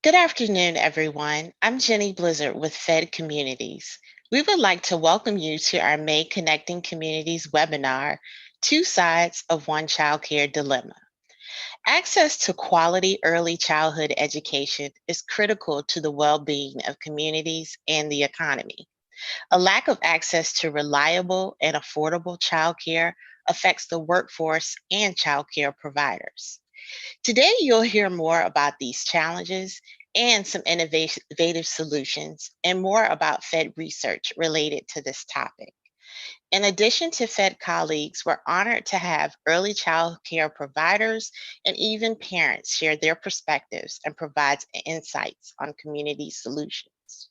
Good afternoon, everyone. I'm Jenny Blizzard with Fed Communities. We would like to welcome you to our May Connecting Communities webinar, Two Sides of One Childcare Dilemma. Access to quality early childhood education is critical to the well-being of communities and the economy. A lack of access to reliable and affordable childcare affects the workforce and childcare providers. Today, you'll hear more about these challenges and some innovative solutions, and more about Fed research related to this topic. In addition to Fed colleagues, we're honored to have early child care providers and even parents share their perspectives and provide insights on community solutions.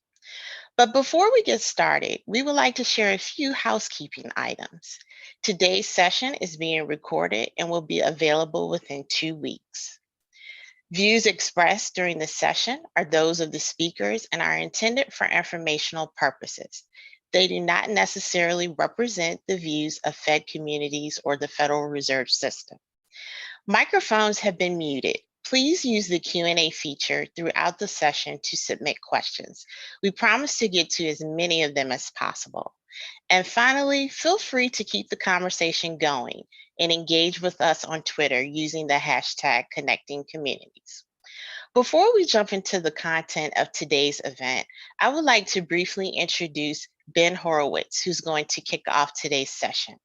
But before we get started, we would like to share a few housekeeping items. Today's session is being recorded and will be available within 2 weeks. Views expressed during the session are those of the speakers and are intended for informational purposes. They do not necessarily represent the views of Fed Communities or the Federal Reserve System. Microphones have been muted. Please use the Q&A feature throughout the session to submit questions. We promise to get to as many of them as possible. And finally, feel free to keep the conversation going and engage with us on Twitter using the hashtag Connecting Communities. Before we jump into the content of today's event, I would like to briefly introduce Ben Horowitz, who's going to kick off today's session.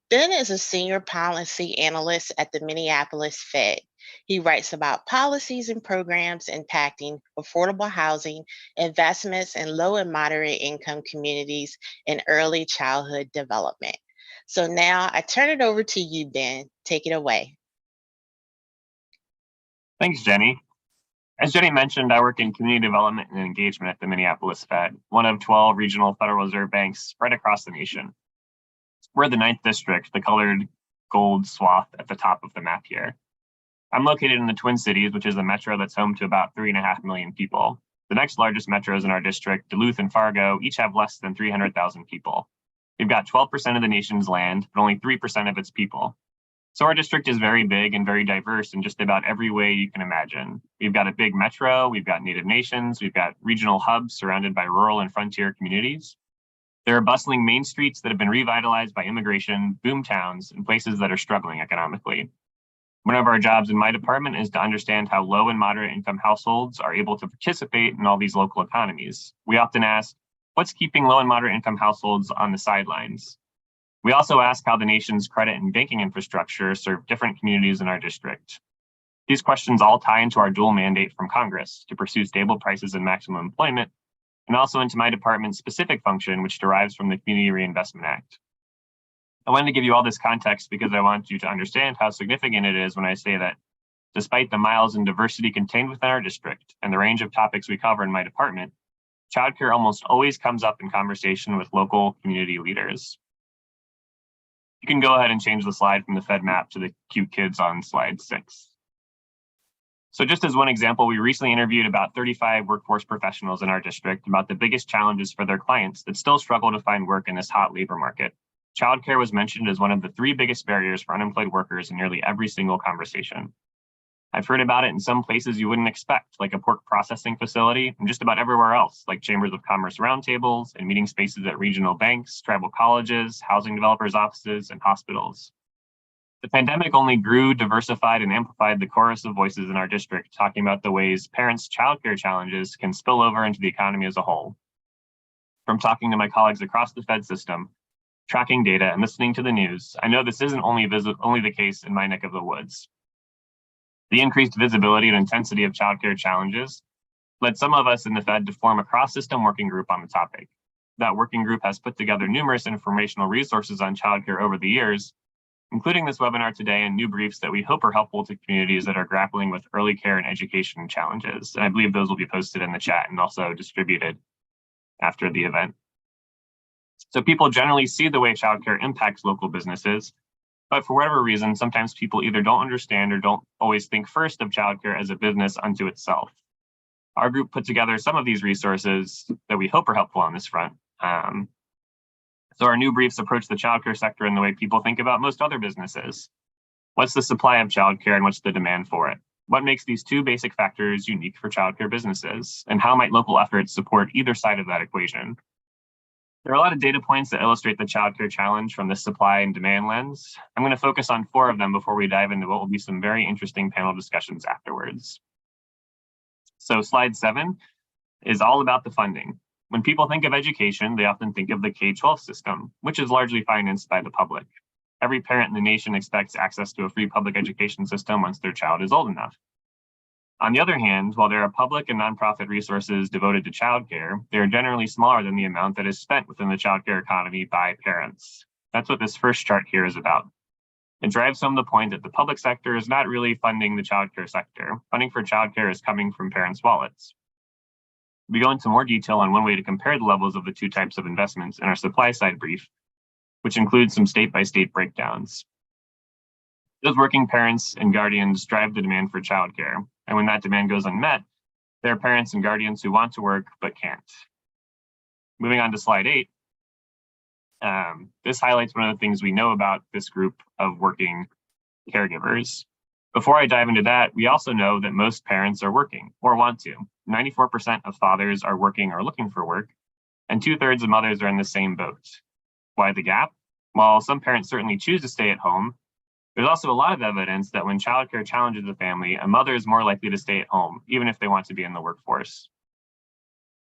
Ben is a senior policy analyst at the Minneapolis Fed. He writes about policies and programs impacting affordable housing, investments in low and moderate income communities, and early childhood development. So now I turn it over to you, Ben. Take it away. Thanks, Jenny. As Jenny mentioned, I work in community development and engagement at the Minneapolis Fed, one of 12 regional Federal Reserve banks spread across the nation. We're the 9th district, the colored gold swath at the top of the map here. I'm located in the Twin Cities, which is a metro that's home to about 3.5 million people. The next largest metros in our district, Duluth and Fargo, each have less than 300,000 people. We've got 12% of the nation's land, but only 3% of its people. So our district is very big and very diverse in just about every way you can imagine. We've got a big metro, we've got Native nations, we've got regional hubs surrounded by rural and frontier communities. There are bustling main streets that have been revitalized by immigration, boom towns, and places that are struggling economically. One of our jobs in my department is to understand how low and moderate income households are able to participate in all these local economies. We often ask, what's keeping low and moderate income households on the sidelines? We also ask how the nation's credit and banking infrastructure serve different communities in our district. These questions all tie into our dual mandate from Congress to pursue stable prices and maximum employment, and also into my department's specific function, which derives from the Community Reinvestment Act. I wanted to give you all this context because I want you to understand how significant it is when I say that despite the miles and diversity contained within our district and the range of topics we cover in my department, childcare almost always comes up in conversation with local community leaders. You can go ahead and change the slide from the Fed map to the cute kids on slide 6. So just as one example, we recently interviewed about 35 workforce professionals in our district about the biggest challenges for their clients that still struggle to find work in this hot labor market. Childcare was mentioned as one of the 3 biggest barriers for unemployed workers in nearly every single conversation. I've heard about it in some places you wouldn't expect, like a pork processing facility, and just about everywhere else, like chambers of commerce roundtables and meeting spaces at regional banks, tribal colleges, housing developers' offices, and hospitals. The pandemic only grew, diversified, and amplified the chorus of voices in our district talking about the ways parents' childcare challenges can spill over into the economy as a whole. From talking to my colleagues across the Fed system, tracking data, and listening to the news, I know this isn't only the case in my neck of the woods. The increased visibility and intensity of childcare challenges led some of us in the Fed to form a cross-system working group on the topic. That working group has put together numerous informational resources on childcare over the years, including this webinar today and new briefs that we hope are helpful to communities that are grappling with early care and education challenges. And I believe those will be posted in the chat and also distributed after the event. So people generally see the way childcare impacts local businesses, but for whatever reason, sometimes people either don't understand or don't always think first of childcare as a business unto itself. Our group put together some of these resources that we hope are helpful on this front. So our new briefs approach the childcare sector in the way people think about most other businesses. What's the supply of childcare and what's the demand for it? What makes these 2 basic factors unique for childcare businesses? And how might local efforts support either side of that equation? There are a lot of data points that illustrate the childcare challenge from the supply and demand lens. I'm going to focus on 4 of them before we dive into what will be some very interesting panel discussions afterwards. So slide 7 is all about the funding. When people think of education, they often think of the K-12 system, which is largely financed by the public. Every parent in the nation expects access to a free public education system once their child is old enough. On the other hand, while there are public and nonprofit resources devoted to childcare, they are generally smaller than the amount that is spent within the childcare economy by parents. That's what this first chart here is about. It drives home the point that the public sector is not really funding the childcare sector. Funding for childcare is coming from parents' wallets. We go into more detail on one way to compare the levels of the 2 types of investments in our supply side brief, which includes some state-by-state breakdowns. Those working parents and guardians drive the demand for childcare, and when that demand goes unmet, there are parents and guardians who want to work but can't. Moving on to slide 8, this highlights one of the things we know about this group of working caregivers. Before I dive into that, we also know that most parents are working or want to. 94% of fathers are working or looking for work, and 2/3 of mothers are in the same boat. Why the gap? While some parents certainly choose to stay at home, there's also a lot of evidence that when childcare challenges a family, a mother is more likely to stay at home, even if they want to be in the workforce.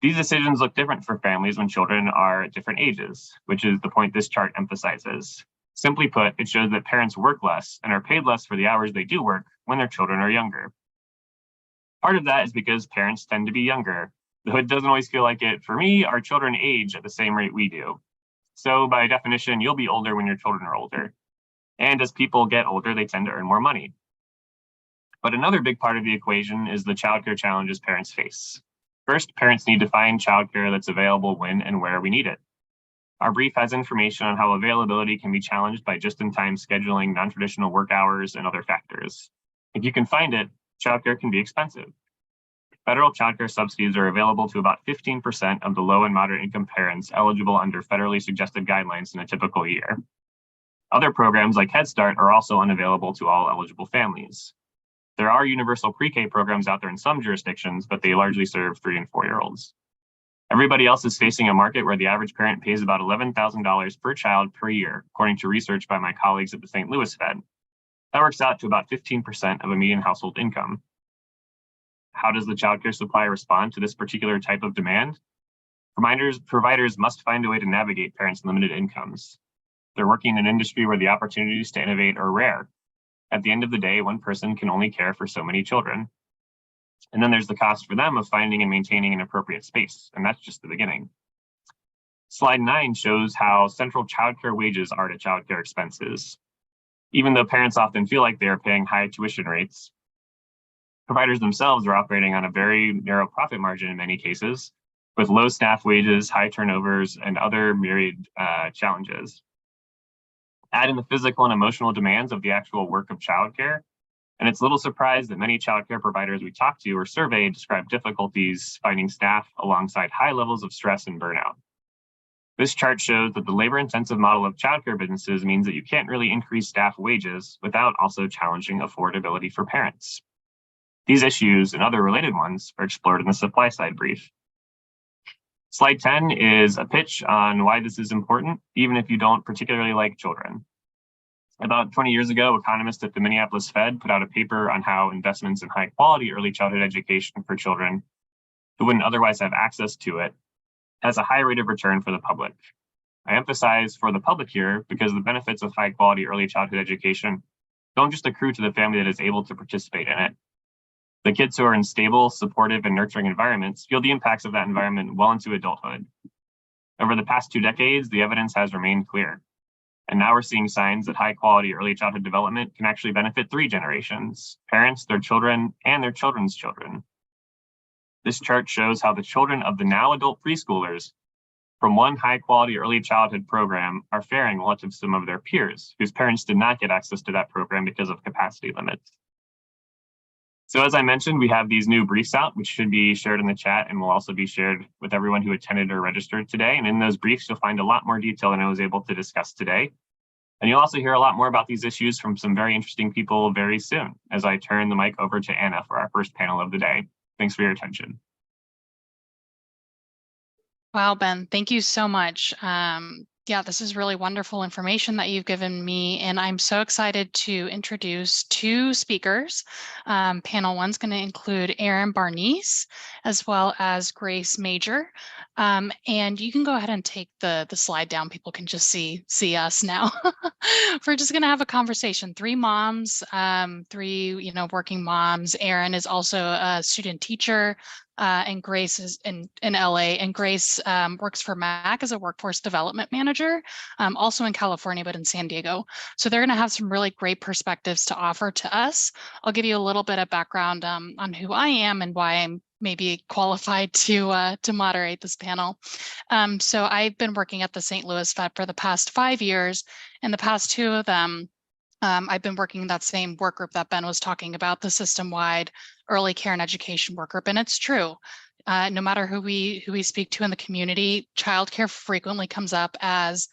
These decisions look different for families when children are at different ages, which is the point this chart emphasizes. Simply put, it shows that parents work less and are paid less for the hours they do work when their children are younger. Part of that is because parents tend to be younger. Though it doesn't always feel like it for me, our children age at the same rate we do. So by definition, you'll be older when your children are older. And as people get older, they tend to earn more money. But another big part of the equation is the childcare challenges parents face. First, parents need to find childcare that's available when and where we need it. Our brief has information on how availability can be challenged by just-in-time scheduling, non-traditional work hours, and other factors. If you can find it, childcare can be expensive. Federal childcare subsidies are available to about 15% of the low and moderate income parents eligible under federally suggested guidelines in a typical year. Other programs like Head Start are also unavailable to all eligible families. There are universal pre-K programs out there in some jurisdictions, but they largely serve 3- and 4-year-olds. Everybody else is facing a market where the average parent pays about $11,000 per child per year, according to research by my colleagues at the St. Louis Fed. That works out to about 15% of a median household income. How does the childcare supply respond to this particular type of demand? Providers must find a way to navigate parents' limited incomes. They're working in an industry where the opportunities to innovate are rare. At the end of the day, one person can only care for so many children. And then there's the cost for them of finding and maintaining an appropriate space, and that's just the beginning. Slide 9 shows how central childcare wages are to childcare expenses. Even though parents often feel like they are paying high tuition rates, providers themselves are operating on a very narrow profit margin in many cases, with low staff wages, high turnovers, and other myriad challenges. Add in the physical and emotional demands of the actual work of childcare, and it's little surprise that many childcare providers we talked to or surveyed describe difficulties finding staff alongside high levels of stress and burnout. This chart shows that the labor-intensive model of childcare businesses means that you can't really increase staff wages without also challenging affordability for parents. These issues and other related ones are explored in the supply side brief. Slide 10 is a pitch on why this is important, even if you don't particularly like children. About 20 years ago, economists at the Minneapolis Fed put out a paper on how investments in high quality early childhood education for children who wouldn't otherwise have access to it has a high rate of return for the public. I emphasize for the public here because the benefits of high quality early childhood education don't just accrue to the family that is able to participate in it. The kids who are in stable, supportive, and nurturing environments feel the impacts of that environment well into adulthood. Over the past 2 decades, the evidence has remained clear. And now we're seeing signs that high quality early childhood development can actually benefit 3 generations: parents, their children, and their children's children. This chart shows how the children of the now adult preschoolers from one high quality early childhood program are faring relative to some of their peers whose parents did not get access to that program because of capacity limits. So as I mentioned, we have these new briefs out, which should be shared in the chat and will also be shared with everyone who attended or registered today. And in those briefs, you'll find a lot more detail than I was able to discuss today. And you'll also hear a lot more about these issues from some very interesting people very soon as I turn the mic over to Anna for our first panel of the day. Thanks for your attention. Wow, Ben, thank you so much. Yeah, this is really wonderful information that you've given me, and I'm so excited to introduce 2 speakers. Panel 1's going to include Erin Barnice as well as Grace Major. And you can go ahead and take the slide down. People can just see us now. We're just going to have a conversation. 3 moms, 3 working moms. Erin is also a student teacher. And Grace is in LA, and Grace works for MAC as a workforce development manager, also in California, but in San Diego. So they're going to have some really great perspectives to offer to us. I'll give you a little bit of background on who I am and why I'm maybe qualified to moderate this panel. So I've been working at the St. Louis Fed for the past 5 years. In the past 2 of them, I've been working in that same work group that Ben was talking about, the system-wide early care and education work group. And it's true. No matter who we speak to in the community, childcare frequently comes up as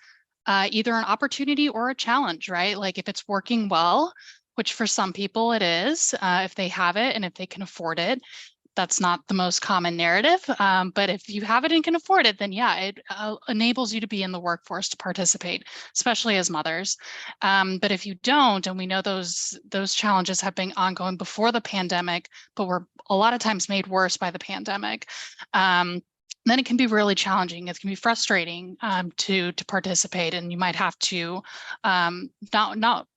either an opportunity or a challenge, right? Like if it's working well, which for some people it is, if they have it and if they can afford it. That's not the most common narrative, but if you have it and can afford it, then yeah, it enables you to be in the workforce to participate, especially as mothers. But if you don't, and we know those challenges have been ongoing before the pandemic, but were a lot of times made worse by the pandemic, then it can be really challenging. It can be frustrating to participate, and you might have to not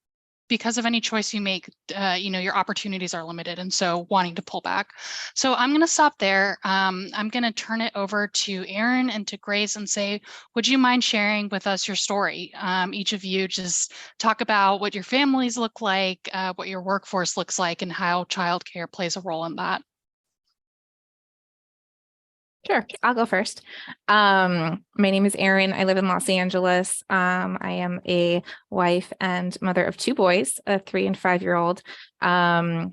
because of any choice you make, your opportunities are limited, and so wanting to pull back. So I'm going to stop there. I'm going to turn it over to Erin and to Grace and say, would you mind sharing with us your story? Each of you just talk about what your families look like, what your workforce looks like, and how childcare plays a role in that. Sure, I'll go first. My name is Erin. I live in Los Angeles. I am a wife and mother of 2 boys, a 3- and 5-year-old. And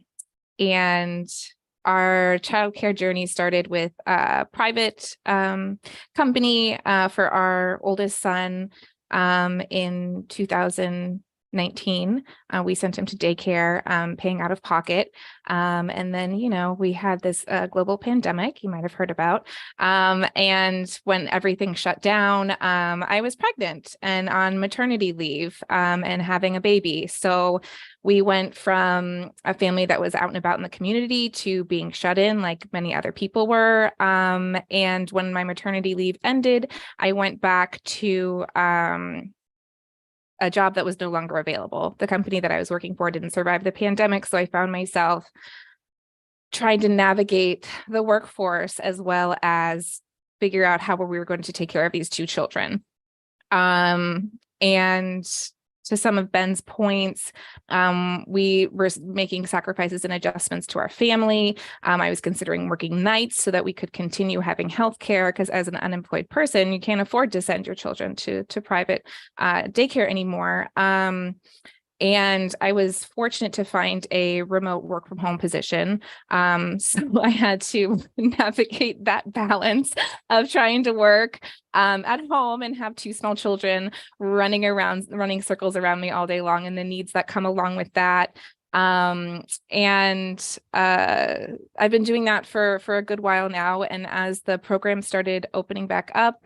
our childcare journey started with a private company for our oldest son in 2019. We sent him to daycare, paying out of pocket. And then, we had this global pandemic you might have heard about. And when everything shut down, I was pregnant and on maternity leave and having a baby. So we went from a family that was out and about in the community to being shut in like many other people were. And when my maternity leave ended, I went back to a job that was no longer available. The company that I was working for didn't survive the pandemic, so I found myself trying to navigate the workforce as well as figure out how we were going to take care of these two children. And to some of Ben's points, we were making sacrifices and adjustments to our family. I was considering working nights so that we could continue having healthcare, because as an unemployed person, you can't afford to send your children to private daycare anymore. And I was fortunate to find a remote work from home position. So I had to navigate that balance of trying to work at home and have two small children running circles around me all day long, and the needs that come along with that. I've been doing that for a good while now. And as the program started opening back up,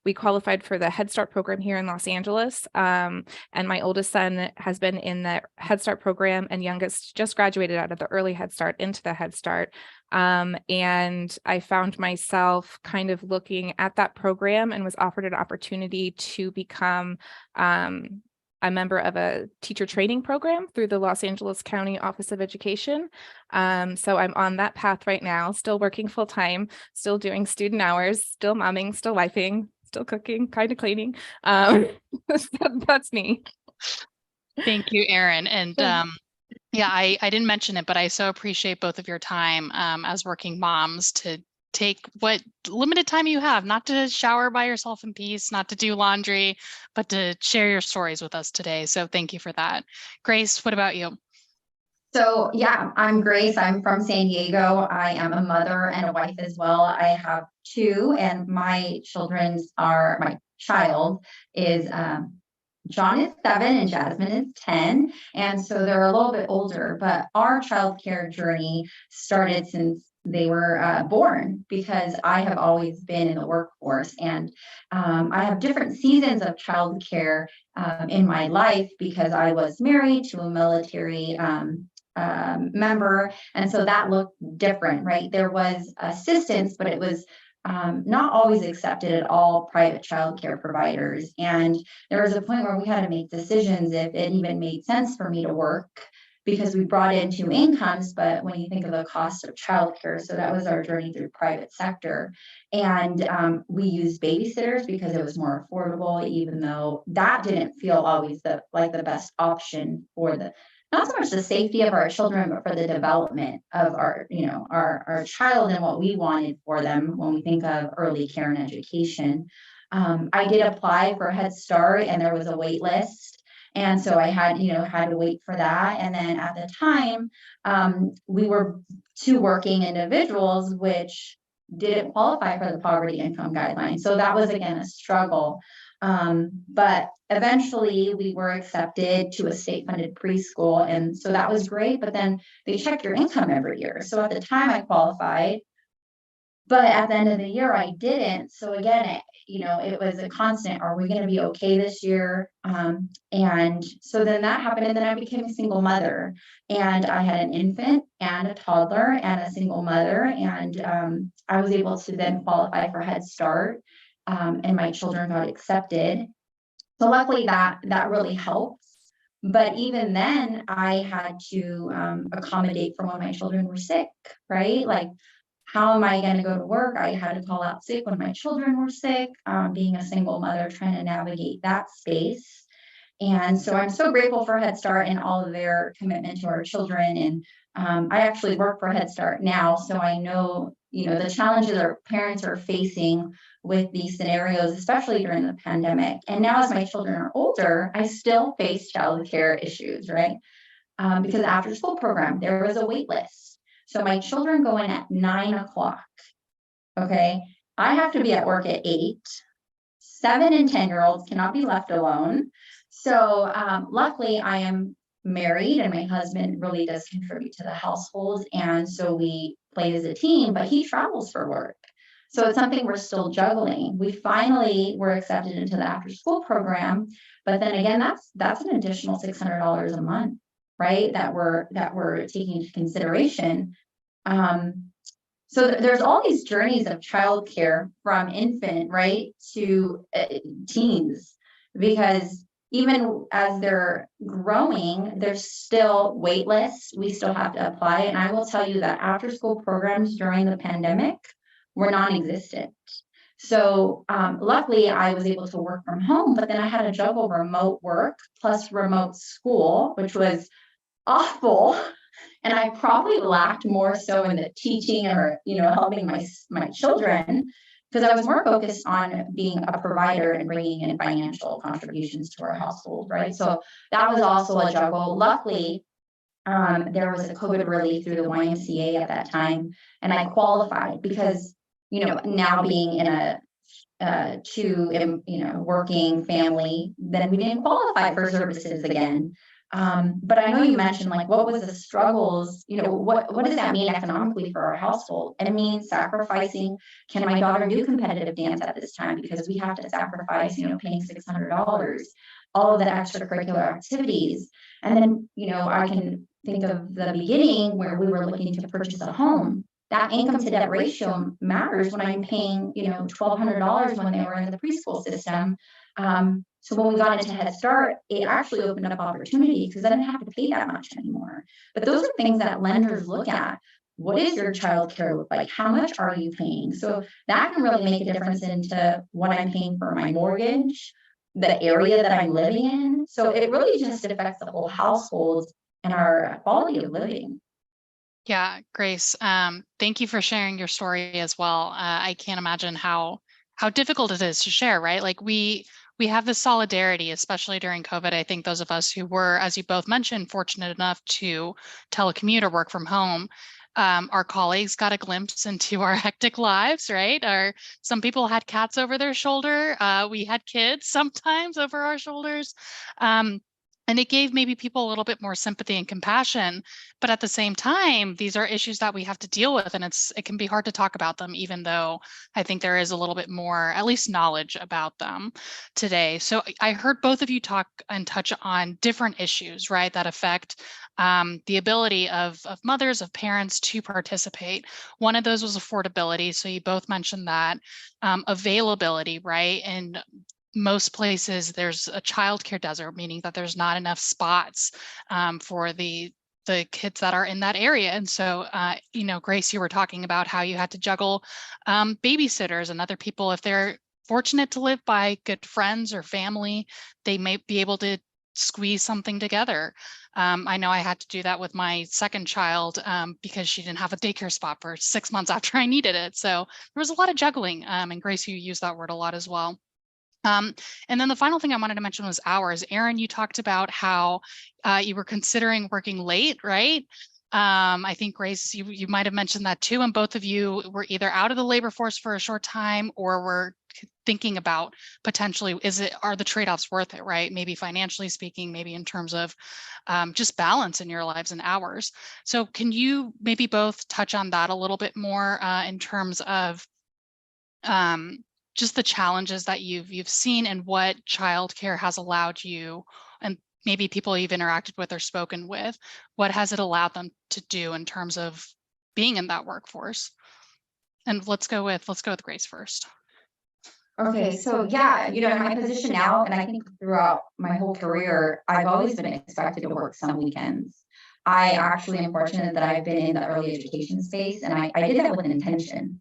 we qualified for the Head Start program here in Los Angeles. And my oldest son has been in the Head Start program, and youngest just graduated out of the early Head Start into the Head Start. And I found myself kind of looking at that program and was offered an opportunity to become a member of a teacher training program through the Los Angeles County Office of Education. So I'm on that path right now, still working full time, still doing student hours, still momming, still wifing, still cooking, kind of cleaning. That's me. Thank you, Erin. And yeah, I didn't mention it, but I so appreciate both of your time as working moms to take what limited time you have, not to shower by yourself in peace, not to do laundry, but to share your stories with us today. So thank you for that. Grace, what about you? So yeah, I'm Grace. I'm from San Diego. I am a mother and a wife as well. I have two, and my child is John is 7 and Jasmine is 10. And so they're a little bit older, but our childcare journey started since they were born, because I have always been in the workforce, and I have different seasons of childcare in my life because I was married to a military member. And so that looked different, right? There was assistance, but it was not always accepted at all private childcare providers. And there was a point where we had to make decisions if it even made sense for me to work, because we brought in 2 incomes, but when you think of the cost of childcare, so that was our journey through private sector. And we used babysitters because it was more affordable, even though that didn't feel always the best option for not so much the safety of our children, but for the development of our child and what we wanted for them when we think of early care and education. I did apply for Head Start, and there was a wait list. And so I had to wait for that. And then at the time, we were 2 working individuals, which didn't qualify for the poverty income guidelines. So that was, again, a struggle. But eventually we were accepted to a state-funded preschool. And so that was great. But then they check your income every year. So at the time I qualified, but at the end of the year, I didn't. So again, it was a constant. Are we going to be okay this year? And so then that happened. And then I became a single mother. And I had an infant and a toddler and a single mother. And I was able to then qualify for Head Start. And my children got accepted. So luckily that really helps. But even then, I had to accommodate for when my children were sick, right? Like, how am I going to go to work? I had to call out sick when my children were sick, being a single mother, trying to navigate that space. And so I'm so grateful for Head Start and all of their commitment to our children. And I actually work for Head Start now, so I know, the challenges our parents are facing with these scenarios, especially during the pandemic. And now as my children are older, I still face childcare issues, right? Because after school program, there was a wait list. So my children go in at 9 o'clock. Okay. I have to be at work at 8. 7 and 10-year-olds cannot be left alone. So luckily I am married, and my husband really does contribute to the household. And so we play as a team, but he travels for work. So it's something we're still juggling. We finally were accepted into the after school program, but then again, that's an additional $600 a month, right? That we're taking into consideration. So there's all these journeys of childcare from infant, right, to teens, because even as they're growing, there's still wait lists. We still have to apply. And I will tell you that after school programs during the pandemic were non-existent. So luckily I was able to work from home, but then I had to juggle remote work plus remote school, which was awful. And I probably lacked more so in the teaching or, helping my children, because I was more focused on being a provider and bringing in financial contributions to our household, right? So that was also a juggle. Luckily, there was a COVID relief through the YMCA at that time, and I qualified because, now being in a working family, then we didn't qualify for services again. But I know you mentioned, like, what was the struggles, what does that mean economically for our household? It means sacrificing, can my daughter do competitive dance at this time? Because we have to sacrifice, paying $600, all of the extracurricular activities. And then, I can think of the beginning where we were looking to purchase a home. That income to debt ratio matters when I'm paying, $1,200 when they were in the preschool system. So when we got into Head Start, it actually opened up opportunities because I didn't have to pay that much anymore. But those are things that lenders look at. What is your child care look like? How much are you paying? So that can really make a difference into what I'm paying for my mortgage, the area that I'm living in. So it really just affects the whole household and our quality of living. Yeah, Grace, thank you for sharing your story as well. I can't imagine how difficult it is to share, right? Like we have this solidarity, especially during COVID. I think those of us who were, as you both mentioned, fortunate enough to telecommute or work from home, our colleagues got a glimpse into our hectic lives, right? Some people had cats over their shoulder. We had kids sometimes over our shoulders. And it gave maybe people a little bit more sympathy and compassion. But at the same time, these are issues that we have to deal with, and it can be hard to talk about them, even though I think there is a little bit more, at least knowledge about them today. So I heard both of you talk and touch on different issues, right, that affect the ability of mothers, of parents to participate. One of those was affordability. So you both mentioned that. Availability, right? And most places there's a childcare desert, meaning that there's not enough spots for the kids that are in that area. And so, Grace, you were talking about how you had to juggle babysitters and other people. If they're fortunate to live by good friends or family, they may be able to squeeze something together. I know I had to do that with my second child because she didn't have a daycare spot for 6 months after I needed it. So there was a lot of juggling. And Grace, you used that word a lot as well. And then the final thing I wanted to mention was hours. Erin, you talked about how you were considering working late, right? I think Grace, you might have mentioned that too. And both of you were either out of the labor force for a short time or were thinking about potentially, are the trade-offs worth it, right? Maybe financially speaking, maybe in terms of just balance in your lives and hours. So can you maybe both touch on that a little bit more in terms of just the challenges that you've seen and what childcare has allowed you, and maybe people you've interacted with or spoken with, what has it allowed them to do in terms of being in that workforce? And let's go with Grace first. Okay, so yeah, in my position now, and I think throughout my whole career, I've always been expected to work some weekends. I actually am fortunate that I've been in the early education space, and I did that with an intention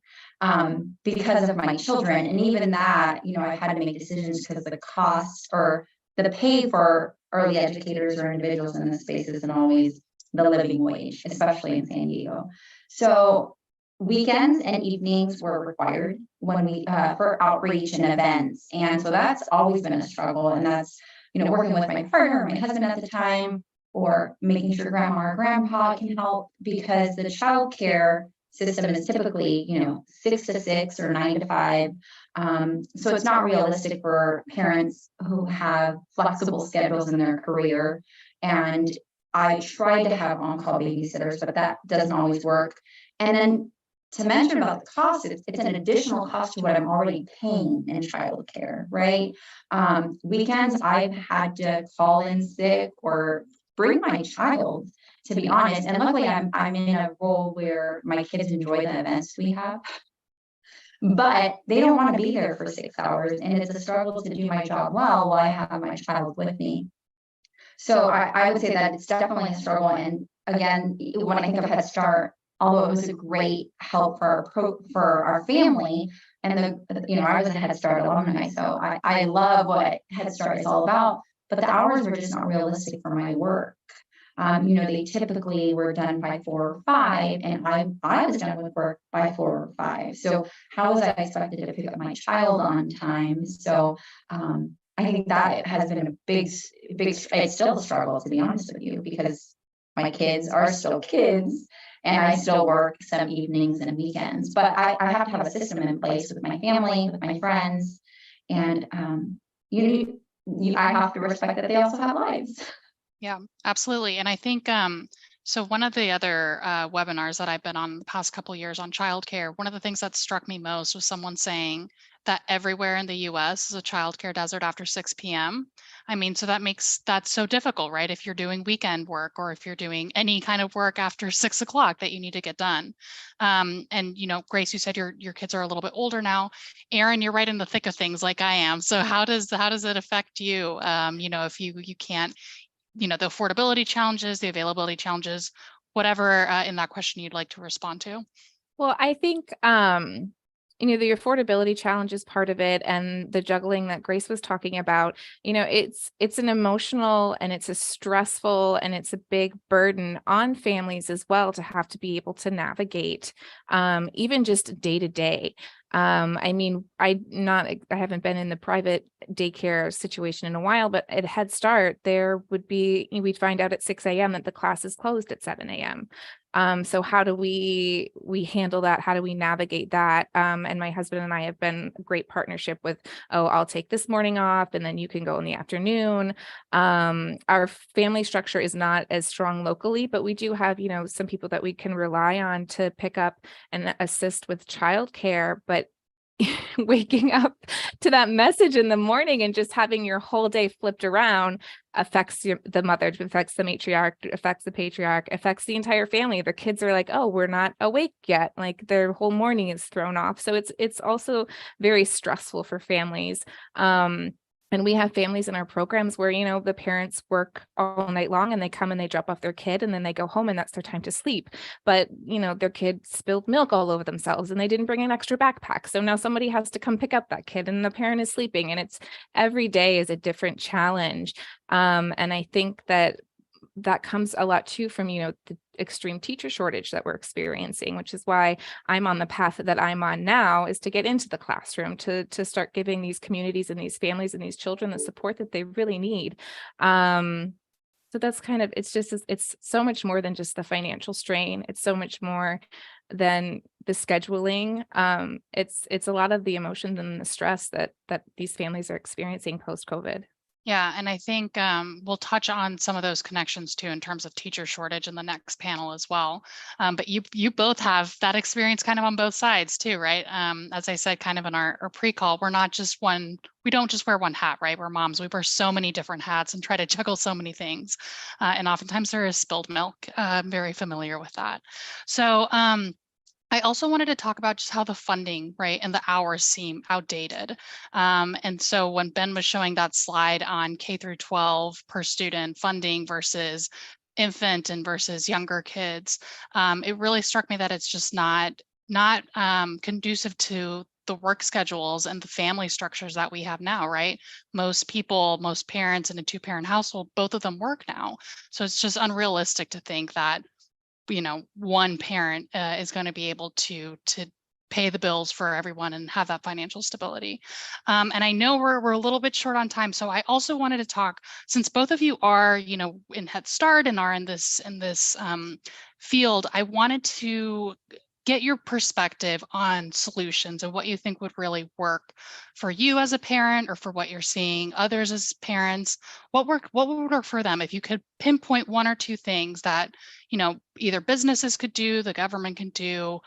because of my children. And even that, I've had to make decisions because the cost or the pay for early educators or individuals in this space isn't always the living wage, especially in San Diego. So weekends and evenings were required when we for outreach and events, and so that's always been a struggle. And that's working with my partner, my husband at the time, or making sure grandma or grandpa can help, because the child care system is typically 6 to 6 or 9 to 5. So it's not realistic for parents who have flexible schedules in their career. And I tried to have on-call babysitters, but that doesn't always work. And then to mention about the cost, it's an additional cost to what I'm already paying in childcare, right? Weekends, I've had to call in sick or bring my child, to be honest. And luckily, I'm in a role where my kids enjoy the events we have, but they don't want to be there for 6 hours, and it's a struggle to do my job well while I have my child with me. So I would say that it's definitely a struggle. And again, when I think of Head Start, although it was a great help for our family, And I was a Head Start alumni, so I love what Head Start is all about, but the hours were just not realistic for my work. They typically were done by 4 or 5, and I was done with work by 4 or 5. So how was I expected to pick up my child on time? So I think that has been a big, it's still a struggle, to be honest with you, because my kids are still kids and I still work some evenings and weekends, but I have to have a system in place with my family, with my friends, and I have to respect that they also have lives. Yeah, absolutely. And I think so one of the other webinars that I've been on the past couple of years on childcare, one of the things that struck me most was someone saying that everywhere in the US is a childcare desert after 6 p.m. I mean, so that makes that so difficult, right? If you're doing weekend work or if you're doing any kind of work after 6 o'clock that you need to get done. And Grace, you said your kids are a little bit older now. Erin, you're right in the thick of things like I am. So how does it affect you? If you can't, the affordability challenges, the availability challenges, whatever in that question you'd like to respond to. Well, I think, the affordability challenge is part of it, and the juggling that Grace was talking about, it's an emotional and it's a stressful and it's a big burden on families as well to have to be able to navigate, even just day to day. I mean, I haven't been in the private daycare situation in a while, but at Head Start, we'd find out at 6 a.m. that the class is closed at 7 a.m. So how do we handle that? How do we navigate that? And my husband and I have been a great partnership with, I'll take this morning off and then you can go in the afternoon. Our family structure is not as strong locally, but we do have, some people that we can rely on to pick up and assist with childcare. But waking up to that message in the morning and just having your whole day flipped around affects the mother, affects the matriarch, affects the patriarch, affects the entire family. Their kids are like, oh, we're not awake yet. Like their whole morning is thrown off. So it's also very stressful for families. And we have families in our programs where, the parents work all night long and they come and they drop off their kid and then they go home and that's their time to sleep. But, their kid spilled milk all over themselves and they didn't bring an extra backpack. So now somebody has to come pick up that kid and the parent is sleeping, and it's every day is a different challenge. And I think that comes a lot too from, the extreme teacher shortage that we're experiencing, which is why I'm on the path that I'm on now, is to get into the classroom, to start giving these communities and these families and these children the support that they really need. So that's it's so much more than just the financial strain. It's so much more than the scheduling. It's a lot of the emotions and the stress that these families are experiencing post-COVID. Yeah, and I think we'll touch on some of those connections too in terms of teacher shortage in the next panel as well. But you both have that experience kind of on both sides too, right? As I said, kind of in our pre-call, we don't just wear one hat, right? We're moms, we wear so many different hats and try to juggle so many things. And oftentimes there is spilled milk. I'm very familiar with that. So I also wanted to talk about just how the funding, right, and the hours seem outdated. And so when Ben was showing that slide on K through 12 per student funding versus infant and versus younger kids, it really struck me that it's just not conducive to the work schedules and the family structures that we have now, right? Most parents in a 2-parent household, both of them work now. So it's just unrealistic to think that one parent is going to be able to pay the bills for everyone and have that financial stability. And I know we're a little bit short on time, so I also wanted to talk, since both of you are in Head Start and are in this field, I wanted to get your perspective on solutions and what you think would really work for you as a parent, or for what you're seeing others as parents. What would work for them? If you could pinpoint 1 or 2 things that, either businesses could do, the government can do,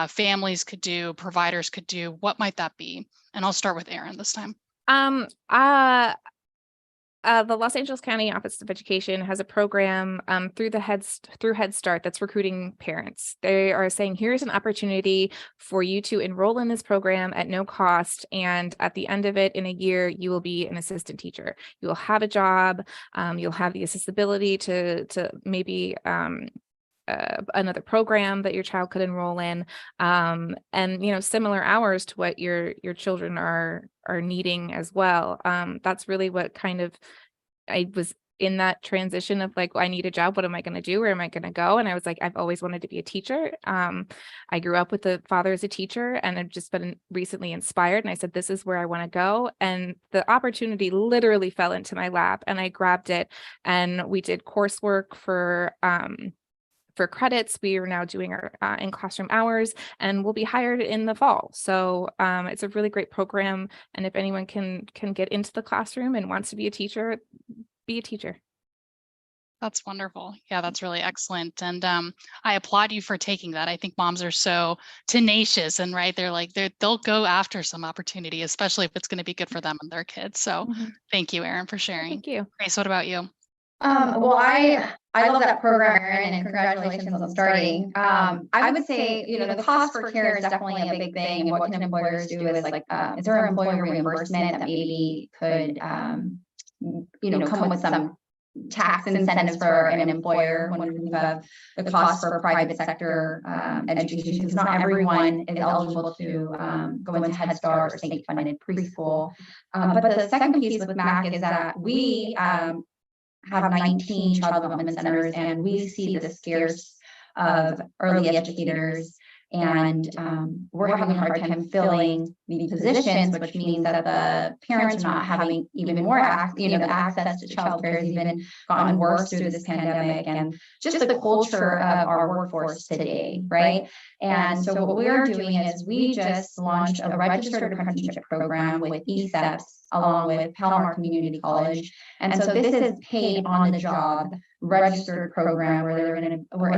families could do, providers could do, what might that be? And I'll start with Erin this time. The Los Angeles County Office of Education has a program through Head Start that's recruiting parents. They are saying, here's an opportunity for you to enroll in this program at no cost, and at the end of it, in a year, you will be an assistant teacher. You will have a job. You'll have the accessibility to maybe another program that your child could enroll in, and similar hours to what your children are needing as well. That's really what kind of, I was in that transition of like, I need a job. What am I going to do? Where am I going to go? And I was like, I've always wanted to be a teacher. I grew up with a father as a teacher, and I've just been recently inspired. And I said, this is where I want to go. And the opportunity literally fell into my lap, and I grabbed it. And we did coursework for credits. We are now doing our in-classroom hours, and we'll be hired in the fall. So it's a really great program. And if anyone can get into the classroom and wants to be a teacher, be a teacher. That's wonderful. Yeah, that's really excellent. And I applaud you for taking that. I think moms are so tenacious, and they'll go after some opportunity, especially if it's going to be good for them and their kids. So thank you, Erin, for sharing. Thank you. Grace, what about you? Well, I love that program, Erin, and congratulations on starting. I would say, the cost for care is definitely a big thing. And what can employers do is is there an employer reimbursement that maybe could, come with some tax incentives for an employer when we think of the cost for private sector education, because not everyone is eligible to go into Head Start or state-funded preschool. But the second piece with MAC is that we have 19 child development centers, and we see the scarce of early educators, and we're having a hard time filling the positions, which means that the parents are not having even more the access to childcare has even gotten worse through this pandemic, and just the culture of our workforce today, right? And so what we're doing is we just launched a registered apprenticeship program with ESEPs along with Palomar Community College. And so this is paid on the job registered program where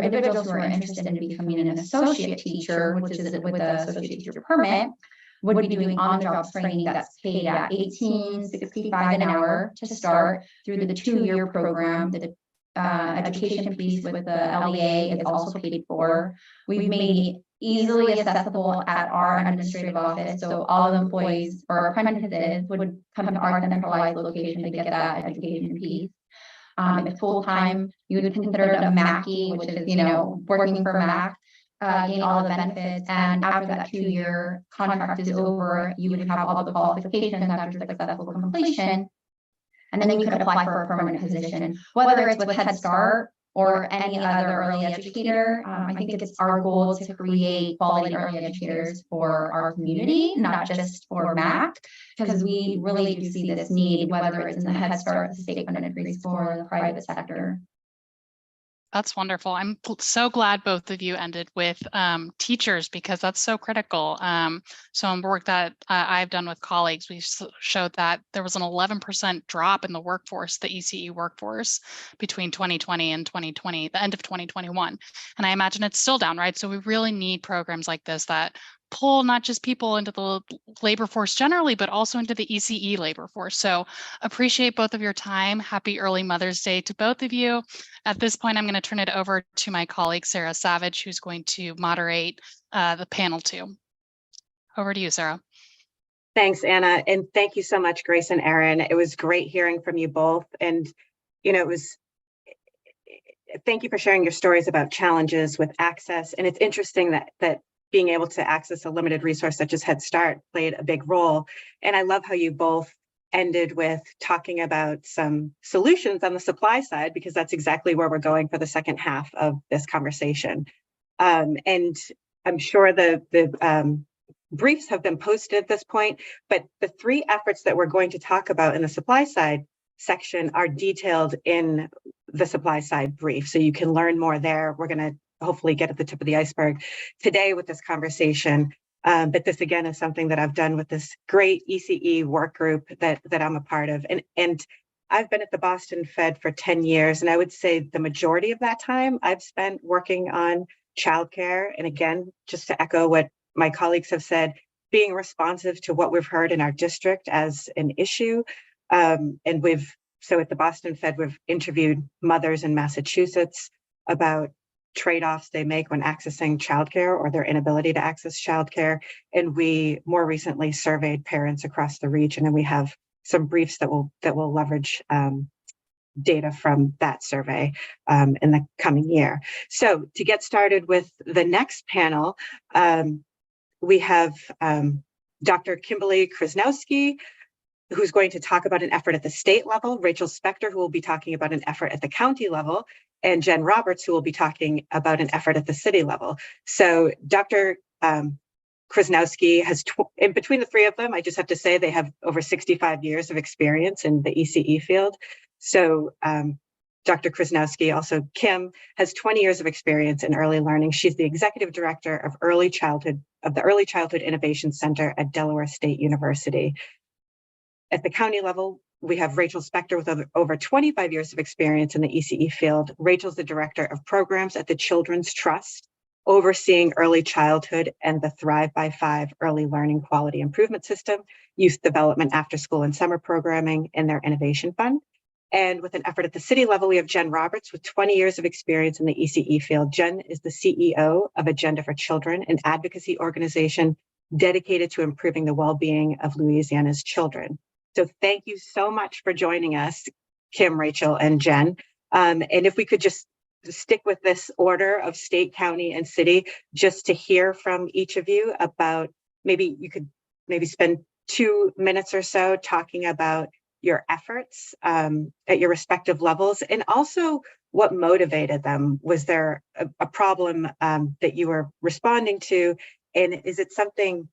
individuals who are interested in becoming an associate teacher, which is with the associate teacher permit, would be doing on-the-job training that's paid at $18.65 an hour to start through the 2-year program. The education piece with the LEA is also paid for. We've made it easily accessible at our administrative office, so all employees or apprentices would come to our centralized location to get that education piece. If full-time, you would consider it a MACI, which is, working for MAC, gain all the benefits. And after that 2-year contract is over, you would have all the qualifications after successful completion. And then you could apply for a permanent position, whether it's with Head Start or any other early educator. I think it's our goal to create quality early educators for our community, not just for MAC, because we really do see this need, whether it's in the Head Start, the state-funded preschool, or the private sector. That's wonderful. I'm so glad both of you ended with teachers, because that's so critical. So in work that I've done with colleagues, we showed that there was an 11% drop in the workforce, the ECE workforce, between 2020 and 2020, the end of 2021. And I imagine it's still down, right? So we really need programs like this that pull not just people into the labor force generally, but also into the ECE labor force. So appreciate both of your time. Happy early Mother's Day to both of you. At this point, I'm going to turn it over to my colleague, Sarah Savage, who's going to moderate the panel 2. Over to you, Sarah. Thanks, Anna. And thank you so much, Grace and Erin. It was great hearing from you both. And, thank you for sharing your stories about challenges with access. And it's interesting that being able to access a limited resource such as Head Start played a big role. And I love how you both ended with talking about some solutions on the supply side, because that's exactly where we're going for the second half of this conversation. And I'm sure the briefs have been posted at this point, but the 3 efforts that we're going to talk about in the supply side section are detailed in the supply side brief. So you can learn more there. We're going to hopefully get at the tip of the iceberg today with this conversation. But this, again, is something that I've done with this great ECE work group that I'm a part of. And I've been at the Boston Fed for 10 years. And I would say the majority of that time I've spent working on childcare. And again, just to echo what my colleagues have said, being responsive to what we've heard in our district as an issue. And so at the Boston Fed, we've interviewed mothers in Massachusetts about trade-offs they make when accessing childcare or their inability to access childcare. And we more recently surveyed parents across the region, and we have some briefs that will leverage data from that survey in the coming year. So to get started with the next panel, we have Dr. Kimberly Krasnowski, who's going to talk about an effort at the state level, Rachel Spector, who will be talking about an effort at the county level, and Jen Roberts, who will be talking about an effort at the city level. So Dr. Krasnowski has, in between the three of them, I just have to say they have over 65 years of experience in the ECE field. So Dr. Krasnowski, also Kim, has 20 years of experience in early learning. She's the executive director of the Early Childhood Innovation Center at Delaware State University. At the county level, we have Rachel Spector with over 25 years of experience in the ECE field. Rachel's the director of programs at the Children's Trust, overseeing early childhood and the Thrive by 5 early learning quality improvement system, youth development after school and summer programming in their innovation fund. And with an effort at the city level, we have Jen Roberts with 20 years of experience in the ECE field. Jen is the CEO of Agenda for Children, an advocacy organization dedicated to improving the well-being of Louisiana's children. So thank you so much for joining us, Kim, Rachel, and Jen. And if we could just stick with this order of state, county, and city, just to hear from each of you about, maybe you could spend 2 minutes or so talking about your efforts at your respective levels, and also what motivated them. Was there a problem that you were responding to, and is it something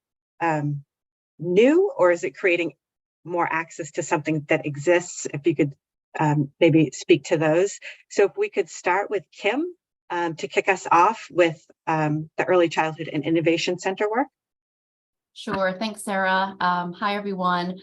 new, or is it creating more access to something that exists? If you could maybe speak to those. So if we could start with Kim to kick us off with the Early Childhood and Innovation Center work. Sure. Thanks, Sarah. Hi, everyone.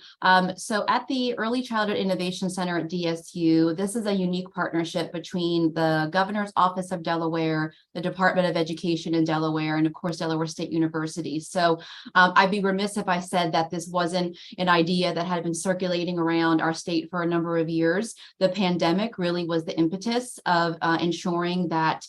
So at the Early Childhood Innovation Center at DSU, this is a unique partnership between the Governor's Office of Delaware, the Department of Education in Delaware, and of course, Delaware State University. So I'd be remiss if I said that this wasn't an idea that had been circulating around our state for a number of years. The pandemic really was the impetus of ensuring that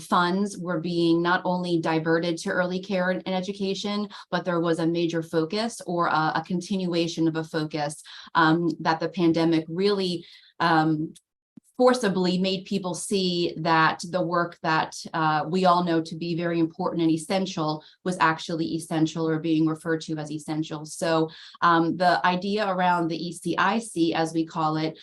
funds were being not only diverted to early care and education, but there was a major focus, or a continuation of a focus that the pandemic really forcibly made people see that the work that we all know to be very important and essential was actually essential, or being referred to as essential. So the idea around the ECIC, as we call it,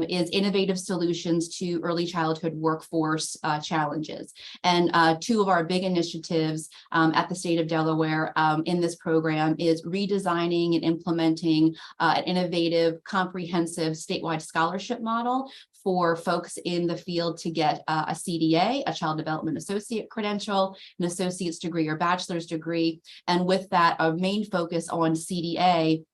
is innovative solutions to early childhood workforce challenges. And 2 of our big initiatives at the state of Delaware in this program is redesigning and implementing an innovative, comprehensive statewide scholarship model for folks in the field to get a CDA, a Child Development Associate credential, an associate's degree or bachelor's degree. And with that, a main focus on CDA,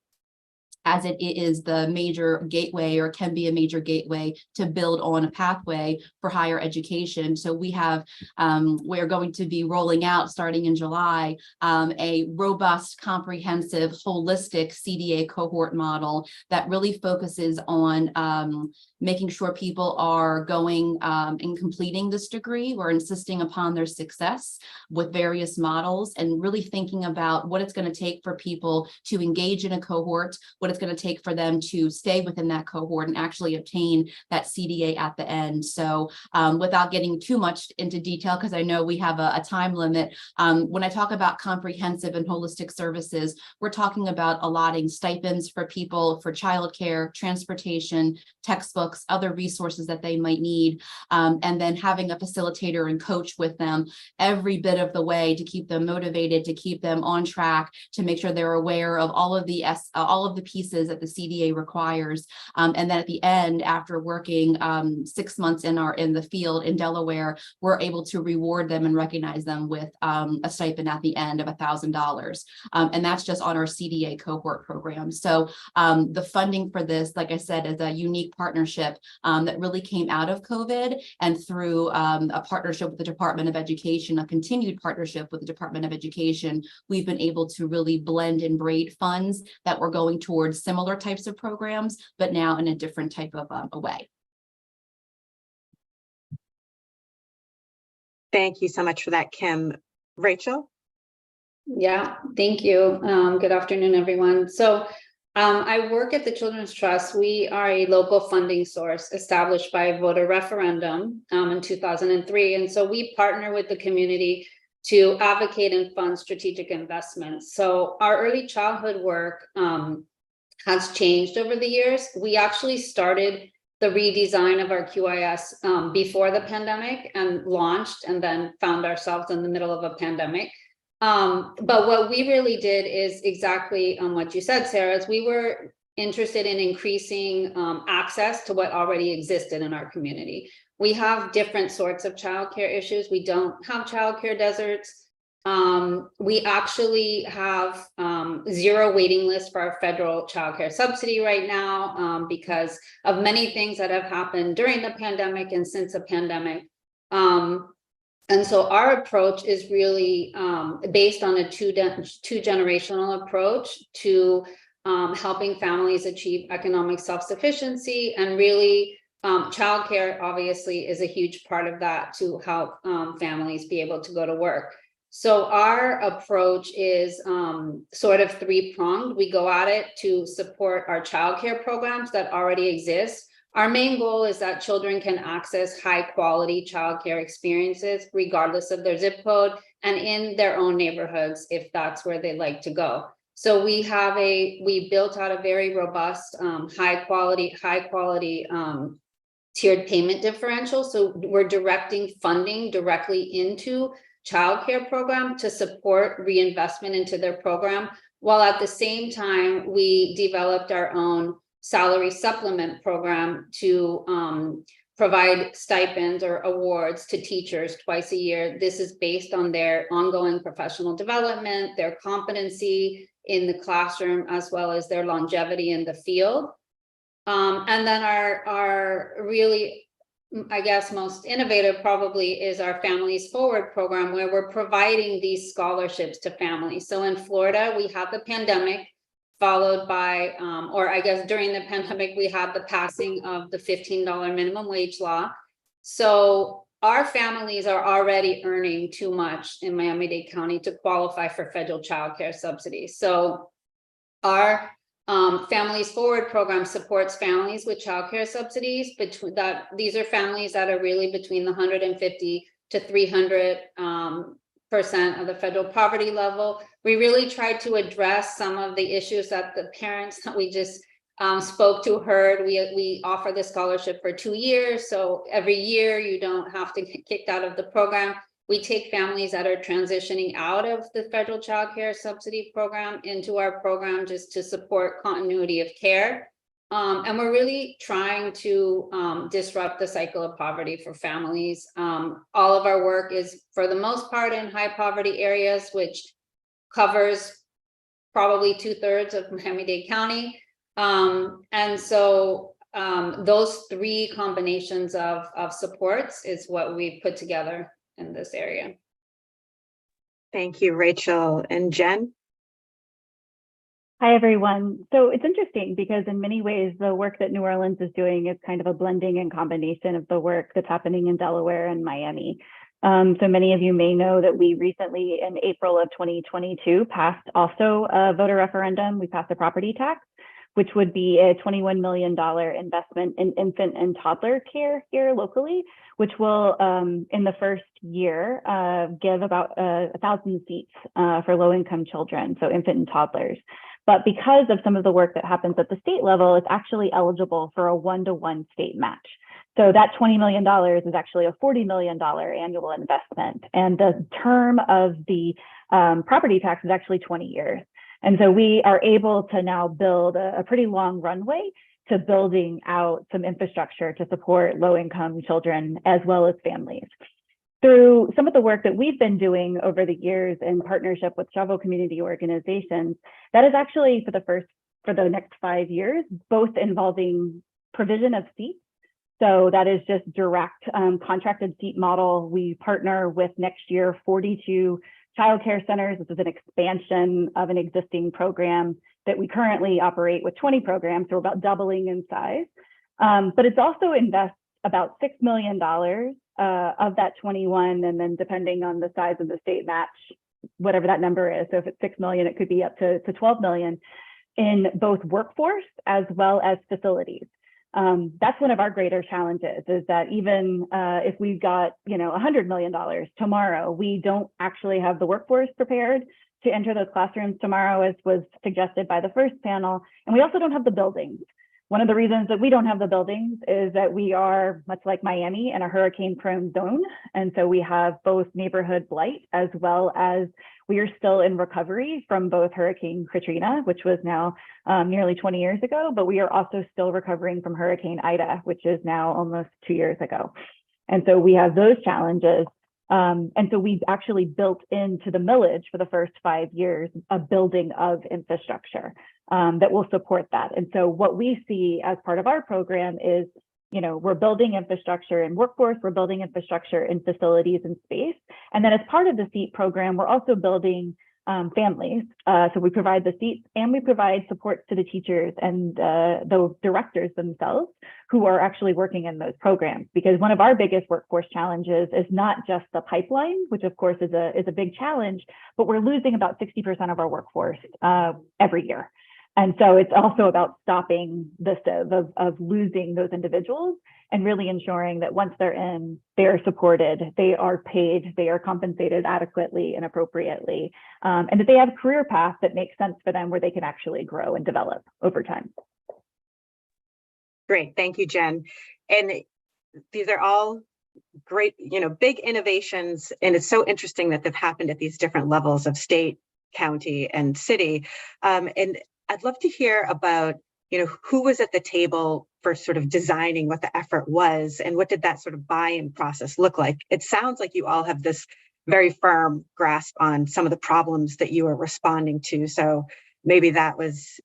as it is the major gateway, or can be a major gateway to build on a pathway for higher education. So we have, we're going to be rolling out, starting in July, a robust, comprehensive, holistic CDA cohort model that really focuses on making sure people are going and completing this degree. We're insisting upon their success with various models, and really thinking about what it's going to take for people to engage in a cohort, what it's going to take for them to stay within that cohort and actually obtain that CDA at the end. So without getting too much into detail, because I know we have a time limit, when I talk about comprehensive and holistic services, we're talking about allotting stipends for people for childcare, transportation, textbooks, other resources that they might need, and then having a facilitator and coach with them every bit of the way to keep them motivated, to keep them on track, to make sure they're aware of all of the pieces that the CDA requires. And then at the end, after working 6 months in the field in Delaware, we're able to reward them and recognize them with a stipend at the end of $1,000. And that's just on our CDA cohort program. So the funding for this, like I said, is a unique partnership that really came out of COVID, and through a partnership with the Department of Education, a continued partnership with the Department of Education, we've been able to really blend and braid funds that were going towards similar types of programs, but now in a different type of a way. Thank you so much for that, Kim. Rachel? Yeah, thank you. Good afternoon, everyone. So I work at the Children's Trust. We are a local funding source established by a voter referendum in 2003. And so we partner with the community to advocate and fund strategic investments. So our early childhood work has changed over the years. We actually started the redesign of our QIS before the pandemic and launched, and then found ourselves in the middle of a pandemic. But what we really did is exactly what you said, Sarah, is we were interested in increasing access to what already existed in our community. We have different sorts of childcare issues. We don't have childcare deserts. We actually have 0 waiting list for our federal childcare subsidy right now because of many things that have happened during the pandemic and since the pandemic. And so our approach is really based on a two-generational approach to helping families achieve economic self-sufficiency, and really childcare obviously is a huge part of that to help families be able to go to work. So our approach is sort of 3-pronged. We go at it to support our childcare programs that already exist. Our main goal is that children can access high quality childcare experiences regardless of their zip code and in their own neighborhoods if that's where they like to go. So we built out a very robust high quality tiered payment differential. So we're directing funding directly into childcare program to support reinvestment into their program, while at the same time we developed our own salary supplement program to provide stipends or awards to teachers twice a year. This is based on their ongoing professional development, their competency in the classroom, as well as their longevity in the field. And then our really, I guess, most innovative probably is our Families Forward program, where we're providing these scholarships to families. So in Florida, we had the pandemic, followed by, or I guess during the pandemic, we had the passing of the $15 minimum wage law. So our families are already earning too much in Miami-Dade County to qualify for federal child care subsidies. So our Families Forward program supports families with child care subsidies. These are families that are really between the 150 to 300% of the federal poverty level. We really tried to address some of the issues that the parents that we just spoke to heard. We offer the scholarship for 2 years. So every year you don't have to get kicked out of the program. We take families that are transitioning out of the federal child care subsidy program into our program just to support continuity of care. And we're really trying to disrupt the cycle of poverty for families. All of our work is, for the most part, in high poverty areas, which covers probably 2/3 of Miami-Dade County. And so those 3 combinations of supports is what we put together in this area. Thank you, Rachel. And Jen? Hi, everyone. So it's interesting because in many ways, the work that New Orleans is doing is kind of a blending and combination of the work that's happening in Delaware and Miami. So many of you may know that we recently, in April of 2022, passed also a voter referendum. We passed a property tax, which would be a $21 million investment in infant and toddler care here locally, which will, in the first year, give about 1,000 seats for low-income children, so infant and toddlers. But because of some of the work that happens at the state level, it's actually eligible for a 1-to-1 state match. So that $20 million is actually a $40 million annual investment. And the term of the property tax is actually 20 years. And so we are able to now build a pretty long runway to building out some infrastructure to support low-income children as well as families. Through some of the work that we've been doing over the years in partnership with several community organizations, that is actually for the next 5 years, both involving provision of seats. So that is just direct contracted seat model. We partner with next year 42 childcare centers. This is an expansion of an existing program that we currently operate with 20 programs, so we're about doubling in size. But it's also invests about $6 million of that 21, and then depending on the size of the state match, whatever that number is. So if it's 6 million, it could be up to 12 million in both workforce as well as facilities. That's one of our greater challenges, is that even if we've got, $100 million tomorrow, we don't actually have the workforce prepared to enter those classrooms tomorrow, as was suggested by the first panel. And we also don't have the buildings. One of the reasons that we don't have the buildings is that we are, much like Miami, in a hurricane-prone zone. And so we have both neighborhood blight, as well as we are still in recovery from both Hurricane Katrina, which was now nearly 20 years ago, but we are also still recovering from Hurricane Ida, which is now almost 2 years ago. And so we have those challenges. And so we've actually built into the millage for the first 5 years a building of infrastructure that will support that. And so what we see as part of our program is, we're building infrastructure in workforce, we're building infrastructure in facilities and space. And then as part of the SEAT program, we're also building families. So we provide the seats and we provide supports to the teachers and the directors themselves who are actually working in those programs. Because one of our biggest workforce challenges is not just the pipeline, which of course is a big challenge, but we're losing about 60% of our workforce every year. And so it's also about stopping the sieve of losing those individuals and really ensuring that once they're in, they are supported, they are paid, they are compensated adequately and appropriately, and that they have a career path that makes sense for them where they can actually grow and develop over time. Great, thank you, Jen. And these are all great, big innovations, and it's so interesting that they've happened at these different levels of state, county, and city. And I'd love to hear about, who was at the table for sort of designing what the effort was, and what did that sort of buy-in process look like? It sounds like you all have this very firm grasp on some of the problems that you are responding to. So maybe that was,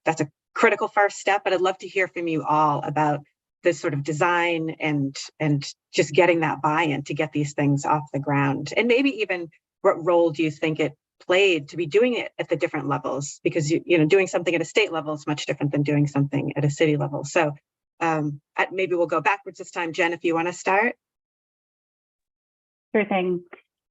that's a critical first step, but I'd love to hear from you all about this sort of design and just getting that buy-in to get these things off the ground. And maybe even what role do you think it played to be doing it at the different levels, because doing something at a state level is much different than doing something at a city level. So maybe we'll go backwards this time. Jen, if you want to start. Sure thing.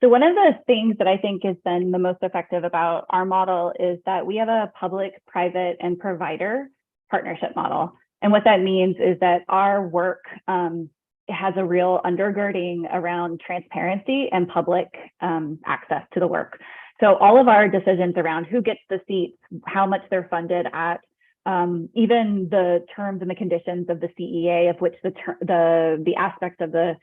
So one of the things that I think has been the most effective about our model is that we have a public, private, and provider partnership model. And what that means is that our work has a real undergirding around transparency and public access to the work. So all of our decisions around who gets the seats, how much they're funded at, even the terms and the conditions of the CEA, of which the aspects of the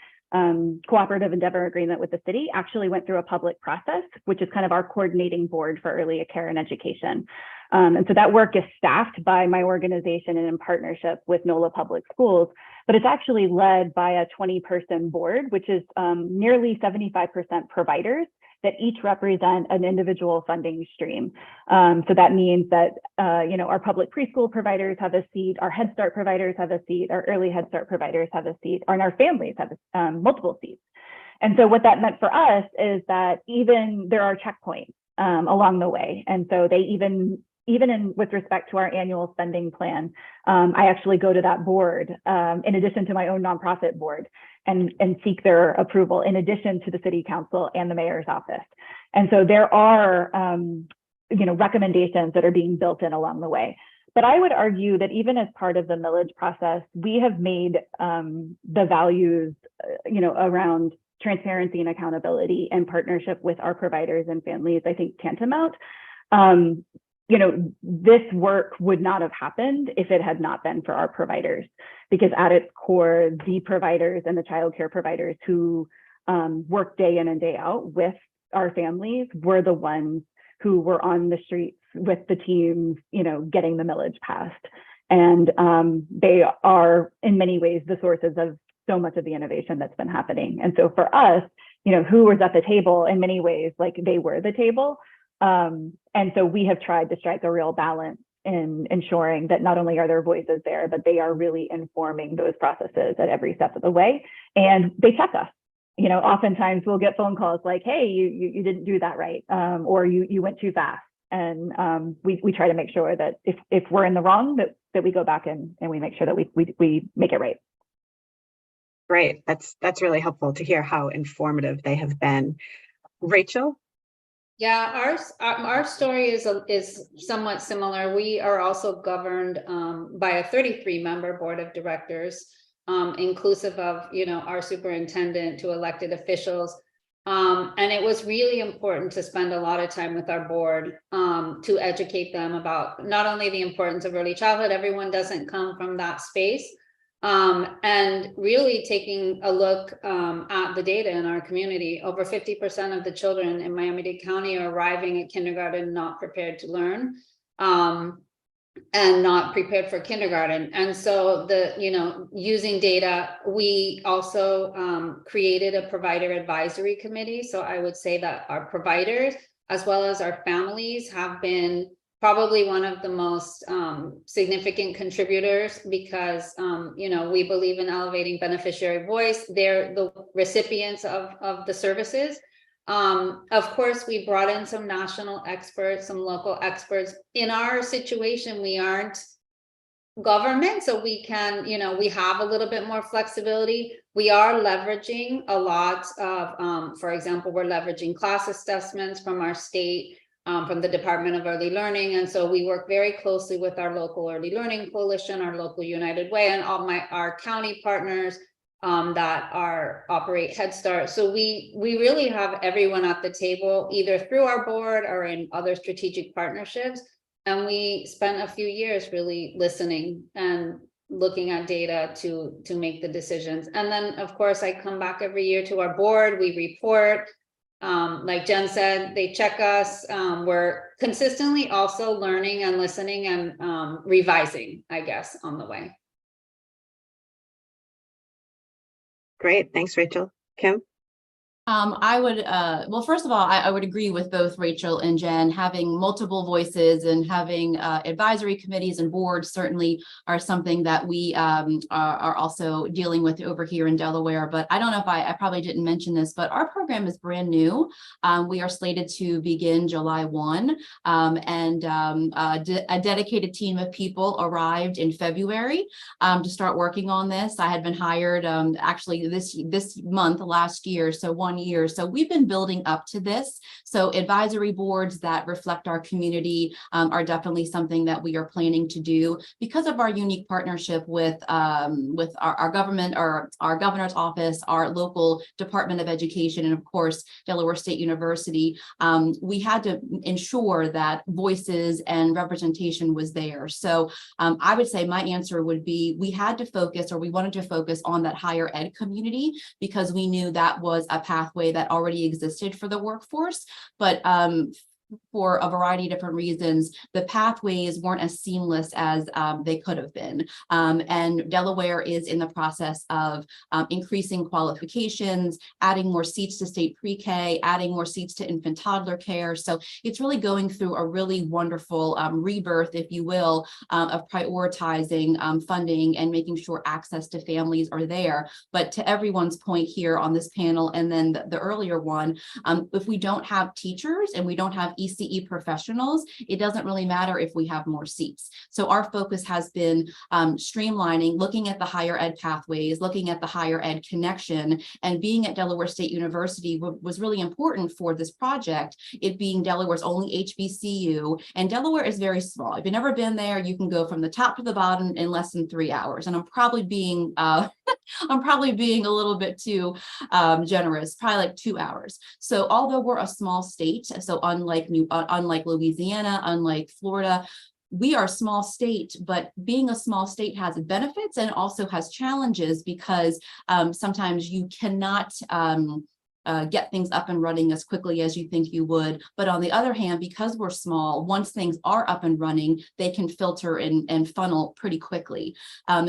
cooperative endeavor agreement with the city actually went through a public process, which is kind of our coordinating board for early care and education. And so that work is staffed by my organization and in partnership with NOLA Public Schools, but it's actually led by a 20-person board, which is nearly 75% providers that each represent an individual funding stream. So that means that our public preschool providers have a seat, our Head Start providers have a seat, our early Head Start providers have a seat, and our families have multiple seats. And so what that meant for us is that even there are checkpoints along the way. And so they even with respect to our annual spending plan, I actually go to that board in addition to my own nonprofit board and seek their approval in addition to the city council and the mayor's office. And so there are recommendations that are being built in along the way. But I would argue that even as part of the millage process, we have made the values around transparency and accountability and partnership with our providers and families, I think, tantamount. This work would not have happened if it had not been for our providers, because at its core, the providers and the childcare providers who work day in and day out with our families were the ones who were on the streets with the teams, getting the millage passed. And they are in many ways the sources of so much of the innovation that's been happening. And so for us, who was at the table in many ways, like they were the table. And so we have tried to strike a real balance in ensuring that not only are their voices there, but they are really informing those processes at every step of the way. And they check us. Oftentimes we'll get phone calls like, hey, you didn't do that right, or you went too fast. And we try to make sure that if we're in the wrong, that we go back and we make sure that we make it right. Great. That's really helpful to hear how informative they have been. Rachel? Yeah, our story is somewhat similar. We are also governed by a 33-member board of directors, inclusive of, you know, our superintendent to elected officials. And it was really important to spend a lot of time with our board to educate them about not only the importance of early childhood, everyone doesn't come from that space, and really taking a look at the data in our community. Over 50% of the children in Miami-Dade County are arriving at kindergarten not prepared to learn, and not prepared for kindergarten. And so using data, we also created a provider advisory committee. So I would say that our providers, as well as our families, have been probably one of the most significant contributors, because we believe in elevating beneficiary voice. They're the recipients of the services. Of course, we brought in some national experts, some local experts. In our situation, we aren't government, so we can, we have a little bit more flexibility. We are leveraging a lot of, for example, we're leveraging class assessments from our state, from the Department of Early Learning. And so we work very closely with our local Early Learning Coalition, our local United Way, and our county partners that operate Head Start. So we really have everyone at the table, either through our board or in other strategic partnerships. And we spent a few years really listening and looking at data to make the decisions. And then, of course, I come back every year to our board. We report. Like Jen said, they check us. We're consistently also learning and listening and revising, I guess, on the way. Great. Thanks, Rachel. Kim? I would, well, first of all, I would agree with both Rachel and Jen. Having multiple voices and having advisory committees and boards certainly are something that we are also dealing with over here in Delaware. But I don't know if I probably didn't mention this, but our program is brand new. We are slated to begin July 1, and a dedicated team of people arrived in February to start working on this. I had been hired actually this month last year, so 1 year. So we've been building up to this. So advisory boards that reflect our community are definitely something that we are planning to do because of our unique partnership with our government, our governor's office, our local Department of Education, and of course, Delaware State University. We had to ensure that voices and representation was there. So I would say my answer would be we had to focus, or we wanted to focus on that higher ed community, because we knew that was a pathway that already existed for the workforce. But for a variety of different reasons, the pathways weren't as seamless as they could have been. And Delaware is in the process of increasing qualifications, adding more seats to state pre-K, adding more seats to infant toddler care. So it's really going through a really wonderful rebirth, if you will, of prioritizing funding and making sure access to families are there. But to everyone's point here on this panel, and then the earlier one, if we don't have teachers and we don't have ECE professionals, it doesn't really matter if we have more seats. So our focus has been streamlining, looking at the higher ed pathways, looking at the higher ed connection, and being at Delaware State University was really important for this project, it being Delaware's only HBCU, and Delaware is very small. If you've never been there, you can go from the top to the bottom in less than 3 hours. And I'm probably being I'm probably being a little bit too generous, probably like 2 hours. So although we're a small state, so unlike Louisiana, unlike Florida, we are a small state, but being a small state has benefits and also has challenges, because sometimes you cannot get things up and running as quickly as you think you would. But on the other hand, because we're small, once things are up and running, they can filter and funnel pretty quickly.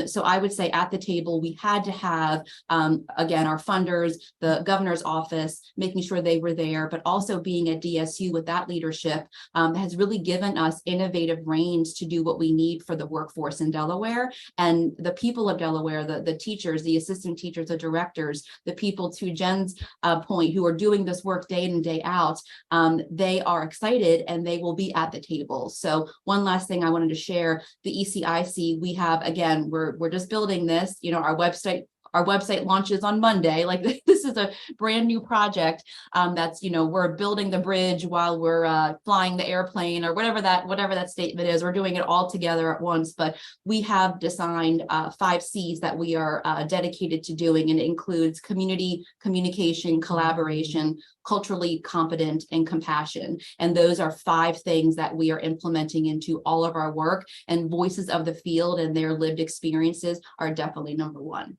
So I would say at the table, we had to have, again, our funders, the governor's office, making sure they were there, but also being at DSU with that leadership has really given us innovative reins to do what we need for the workforce in Delaware. And the people of Delaware, the teachers, the assistant teachers, the directors, the people, to Jen's point, who are doing this work day in and day out, they are excited and they will be at the table. So one last thing I wanted to share, the ECIC, we have, again, we're just building this, our website our website launches on Monday. Like this is a brand new project that's, we're building the bridge while we're flying the airplane or whatever that statement is. We're doing it all together at once, but we have designed 5 C's that we are dedicated to doing, and it includes community, communication, collaboration, culturally competent, and compassion. And those are 5 things that we are implementing into all of our work, and voices of the field and their lived experiences are definitely number 1.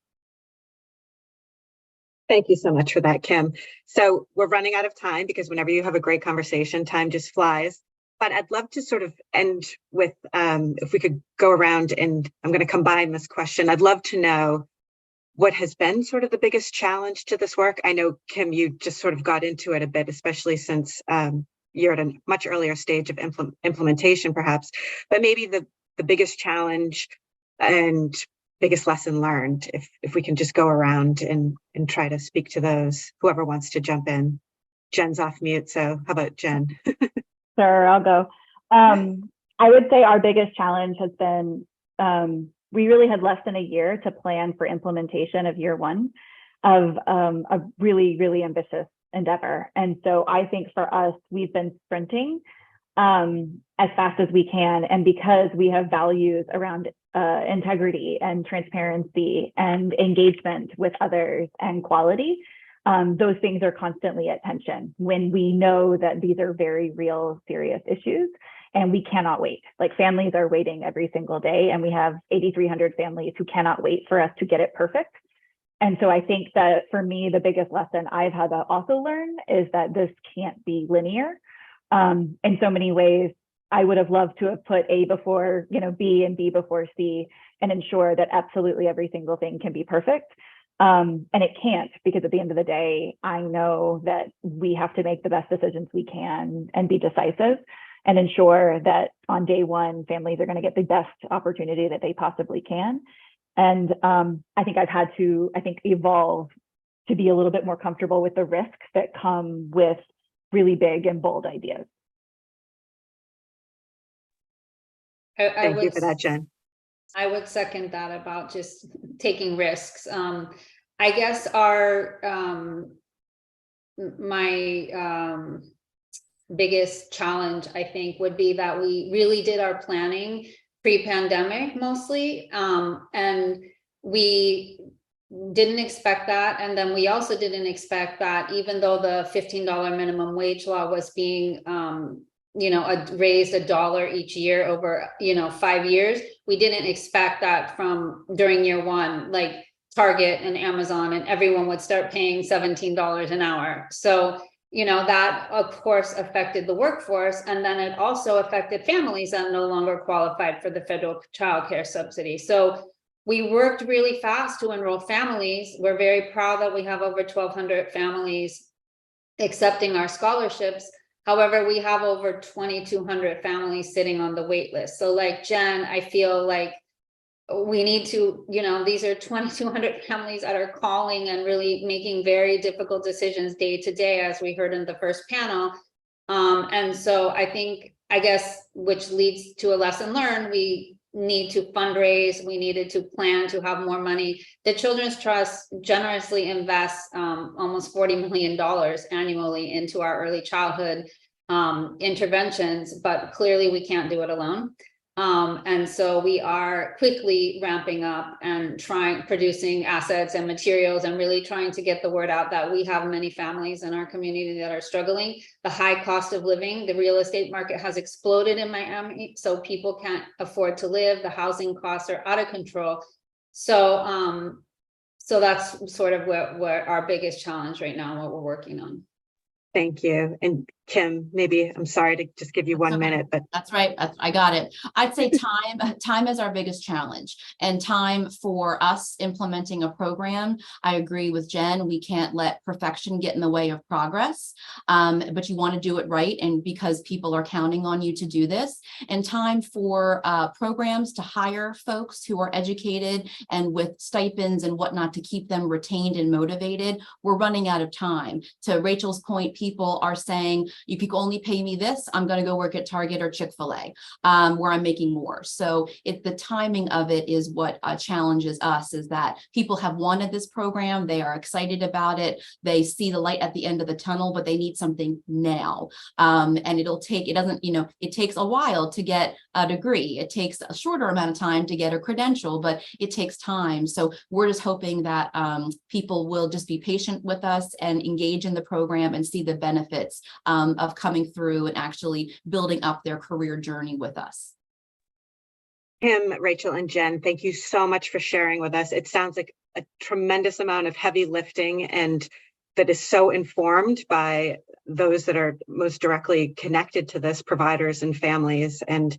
Thank you so much for that, Kim. So we're running out of time because whenever you have a great conversation, time just flies. But I'd love to sort of end with, if we could go around, and I'm going to combine this question. I'd love to know what has been sort of the biggest challenge to this work. I know, Kim, you just sort of got into it a bit, especially since you're at a much earlier stage of implementation, perhaps. But maybe the biggest challenge and biggest lesson learned, if we can just go around and try to speak to those, whoever wants to jump in. Jen's off mute, so how about Jen? Sure, I'll go. I would say our biggest challenge has been, we really had less than a year to plan for implementation of year 1 of a really, really ambitious endeavor. And so I think for us, we've been sprinting as fast as we can. And because we have values around integrity and transparency and engagement with others and quality, those things are constantly at tension when we know that these are very real, serious issues. And we cannot wait. Like, families are waiting every single day, and we have 8,300 families who cannot wait for us to get it perfect. And so I think that for me, the biggest lesson I've had to also learn is that this can't be linear. In so many ways, I would have loved to have put A before, B, and B before C, and ensure that absolutely every single thing can be perfect. And it can't, because at the end of the day, I know that we have to make the best decisions we can and be decisive, and ensure that on day 1, families are going to get the best opportunity that they possibly can. And I think I've had to, evolve to be a little bit more comfortable with the risks that come with really big and bold ideas. Thank you for that, Jen. I would second that about just taking risks. I guess my biggest challenge, I think, would be that we really did our planning pre-pandemic mostly, and we didn't expect that. And then we also didn't expect that even though the $15 minimum wage law was being raised $1 each year over 5 years, we didn't expect that from during year 1, like Target and Amazon and everyone would start paying $17 an hour. So that of course affected the workforce, and then it also affected families that no longer qualified for the federal childcare subsidy. So we worked really fast to enroll families. We're very proud that we have over 1,200 families accepting our scholarships. However, we have over 2,200 families sitting on the wait list. So like Jen, I feel like we need to, these are 2,200 families that are calling and really making very difficult decisions day to day, as we heard in the first panel. And so I guess, which leads to a lesson learned, we need to fundraise, we needed to plan to have more money. The Children's Trust generously invests almost $40 million annually into our early childhood interventions, but clearly we can't do it alone. And so we are quickly ramping up and producing assets and materials and really trying to get the word out that we have many families in our community that are struggling. The high cost of living, the real estate market has exploded in Miami, so people can't afford to live. The housing costs are out of control. So, so that's sort of where our biggest challenge right now, what we're working on. Thank you. And Kim, maybe, I'm sorry to just give you 1 minute, but that's right. I got it. I'd say time is our biggest challenge, and time for us implementing a program. I agree with Jen. We can't let perfection get in the way of progress, but you want to do it right, and because people are counting on you to do this. And time for programs to hire folks who are educated and with stipends and whatnot to keep them retained and motivated. We're running out of time. To Rachel's point, people are saying, if you can only pay me this, I'm going to go work at Target or Chick-fil-A, where I'm making more. So the timing of it is what challenges us, is that people have wanted this program. They are excited about it. They see the light at the end of the tunnel, but they need something now. And it takes a while to get a degree. It takes a shorter amount of time to get a credential, but it takes time. So we're just hoping that people will just be patient with us and engage in the program and see the benefits of coming through and actually building up their career journey with us. Kim, Rachel, and Jen, thank you so much for sharing with us. It sounds like a tremendous amount of heavy lifting, and that is so informed by those that are most directly connected to this, providers and families. And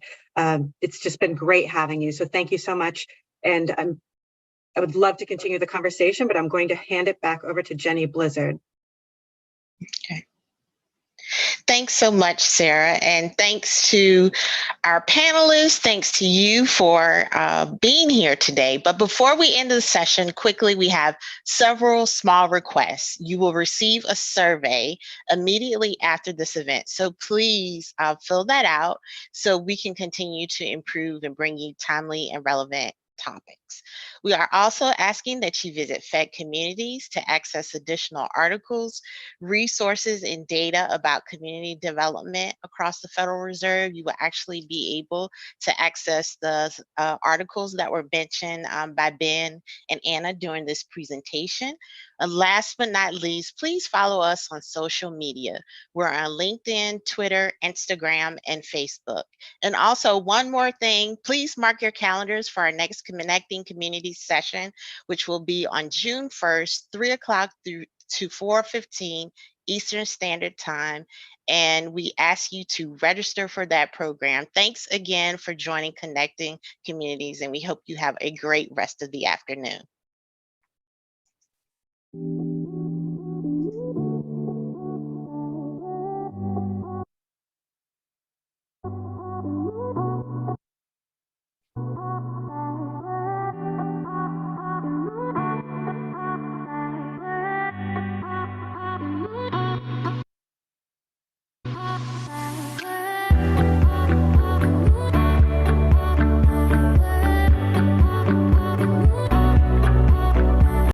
it's just been great having you. So thank you so much. And I would love to continue the conversation, but I'm going to hand it back over to Jenny Blizzard. Okay. Thanks so much, Sarah, and thanks to our panelists. Thanks to you for being here today. But before we end the session, quickly, we have several small requests. You will receive a survey immediately after this event. So please fill that out so we can continue to improve and bring you timely and relevant topics. We are also asking that you visit Fed Communities to access additional articles, resources, and data about community development across the Federal Reserve. You will actually be able to access the articles that were mentioned by Ben and Anna during this presentation. Last but not least, please follow us on social media. We're on LinkedIn, Twitter, Instagram, and Facebook. And also, one more thing, please mark your calendars for our next Connecting Communities session, which will be on June 1st, 3 o'clock through to 4:15 Eastern Standard Time. And we ask you to register for that program. Thanks again for joining Connecting Communities, and we hope you have a great rest of the afternoon.